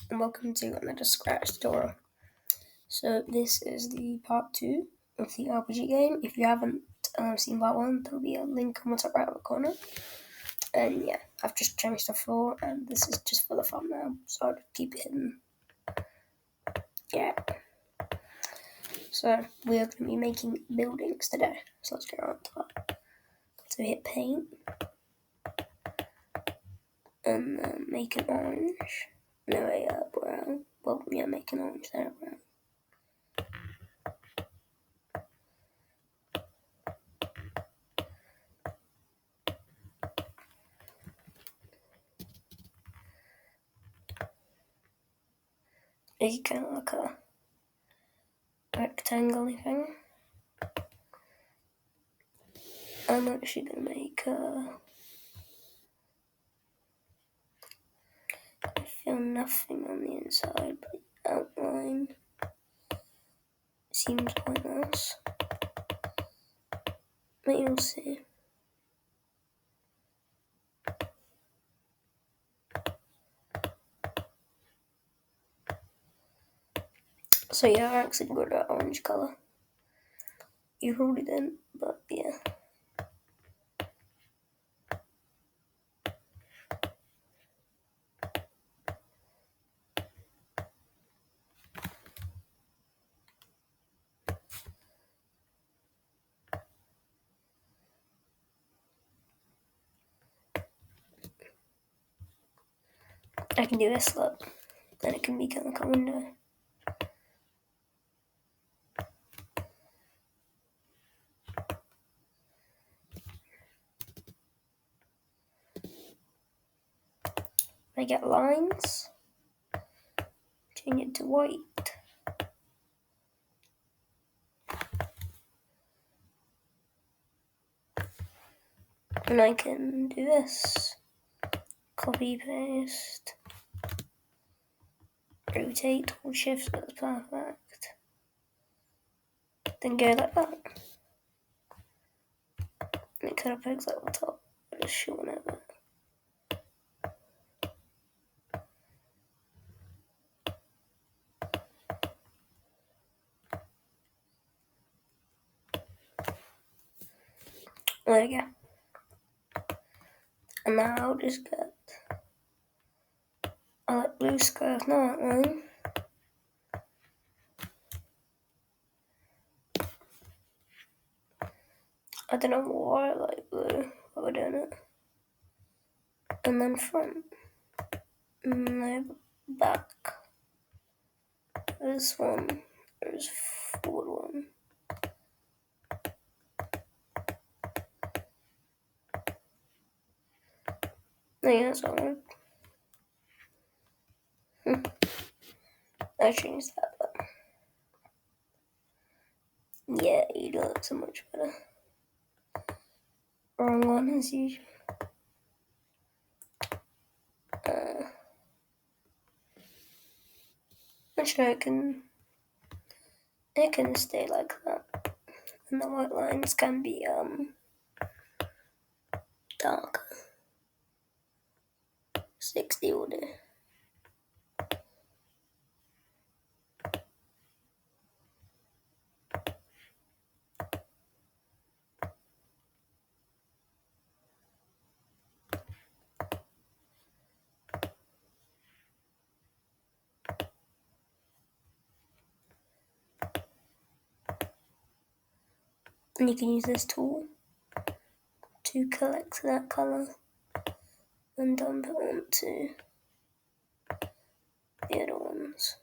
and welcome to another Scratch tutorial. So this is the part 2 of the RPG game. If you haven't seen part 1, there'll be a link on the top right of the corner. And yeah, I've just changed the floor and this is just for the fun now, so I'll keep it hidden. Yeah. So we are going to be making buildings today, so let's get on to that. So hit paint and make an orange. No, brown. Well, yeah, make an orange there, brown. It's kind of like a rectangle thing. I'm actually going to make I feel nothing on the inside, but the outline seems quite nice. But you'll see. So yeah, I actually got that orange colour. You probably didn't, but yeah. I can do this, look. Then it can be kind of like a window. I get lines, change it to white. And I can do this. Copy, paste, rotate, hold shift, that's perfect. Then go like that. And it kind of pokes out the top. I just shorten it a bit. There we go. And now I'll just get I like blue squares, not one. I don't know why I like blue, but we're doing it. And then front. No, back. This one. There's forward one. No, yeah, that's alright. I changed that, but yeah, you look so much better. Wrong one as usual. Actually, it can stay like that. And the white lines can be dark. 60 will do. And you can use this tool to collect that colour and dump it onto the other ones.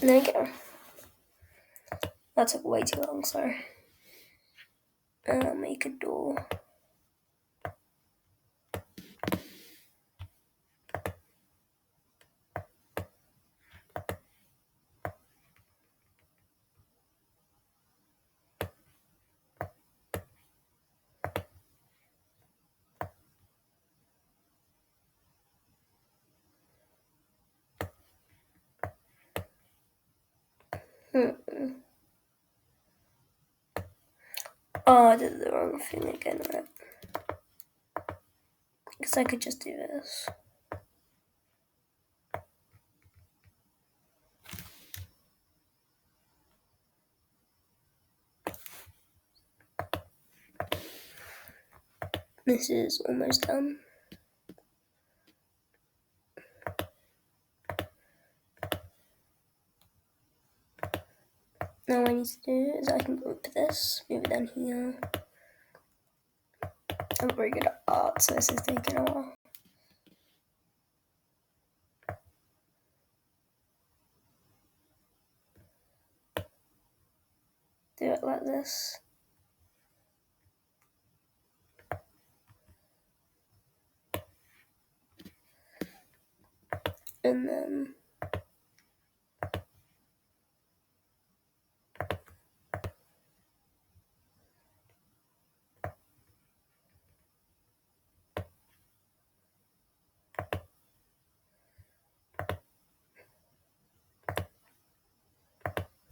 There you go. That took way too long, sorry. And I'll make a door. Hmm. Oh, I did the wrong thing again, right? Because I could just do this. This is almost done. Now what I need to do is I can group this, move it down here. I'm very good at art, so this is taking a while. Do it like this. And then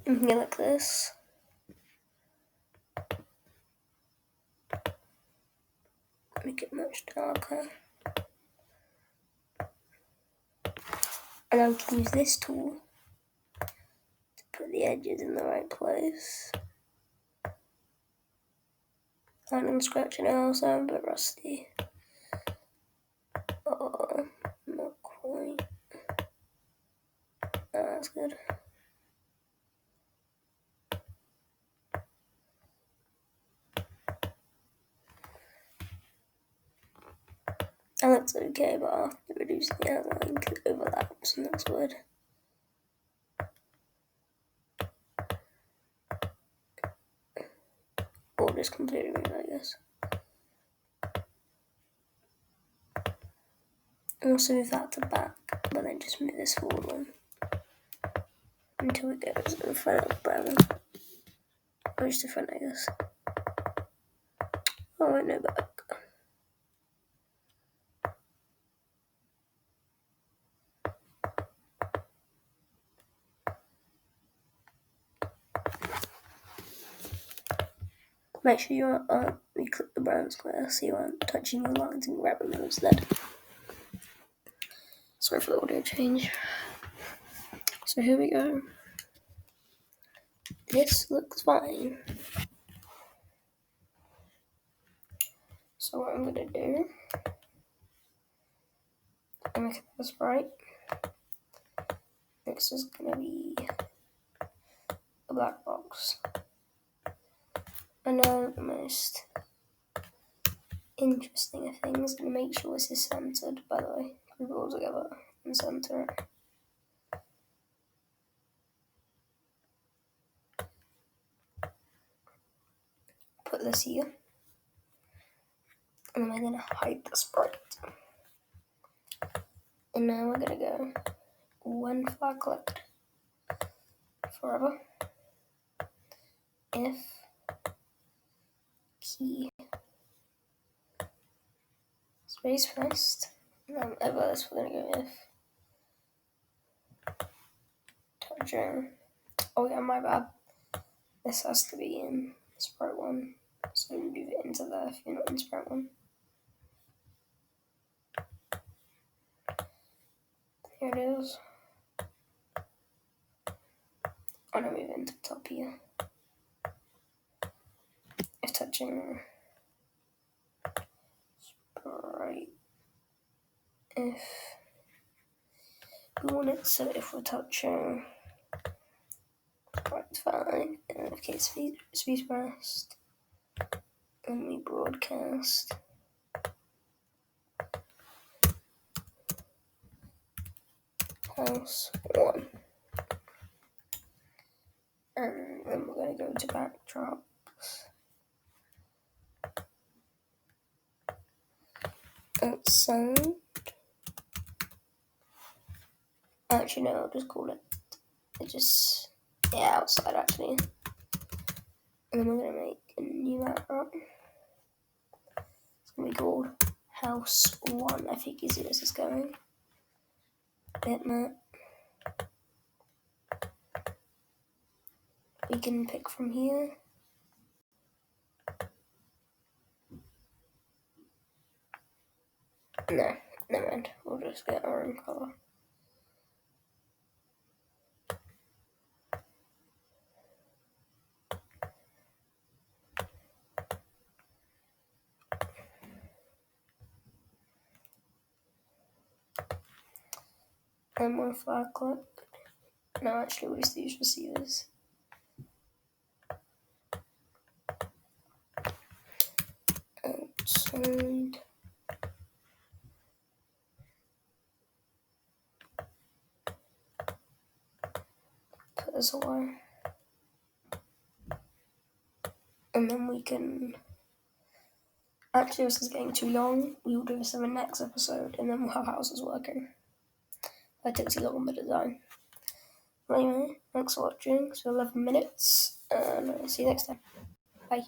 here like this. Make it much darker. And I can use this tool to put the edges in the right place. I can scratch it now, so I'm a bit rusty. Oh, not quite. Oh, that's good. That looks okay, but after reducing the outline, it overlaps and looks weird. Or just completely remove it, I guess. Also move that to back, but then just move this forward one until it goes in front of brown. Or just the front, I guess. Oh, no, back. Make sure you click the brown square so you aren't touching your lines and grabbing them instead. Sorry for the audio change. So here we go. This looks fine. So what I'm gonna do, I'm gonna make this bright. Next is gonna be a black box. I know the most interesting of things, and make sure this is centered, by the way. Group it all together and center it. Put this here. And then we're gonna hide the sprite. And now we're gonna go when flag clicked forever. If key space first. Over this we're gonna go if touching. Oh yeah, my bad. This has to be in sprite 1. So move it into there if you're not in sprite 1. Here it is. I'm gonna move it into the top here. If touching sprite, if we want it, so if we're touching sprite 5, and okay, speed first, and we broadcast. House 1. And then we're going to go to backdrops. Outside. Actually, no, I'll just call it. Outside actually. And then we're going to make a new backdrop. It's going to be called House 1. I think you see this is going. Bitmap. we can pick from here. No, never mind. We'll just get our own colour. And more flag clip. No, actually, we'll just use receivers. Outside. Put this away. And then we can... Actually, this is getting too long. We will do this in the next episode, and then we'll have houses working. That takes too long by design. Anyway, thanks for watching. So 11 minutes, and I'll see you next time. Bye.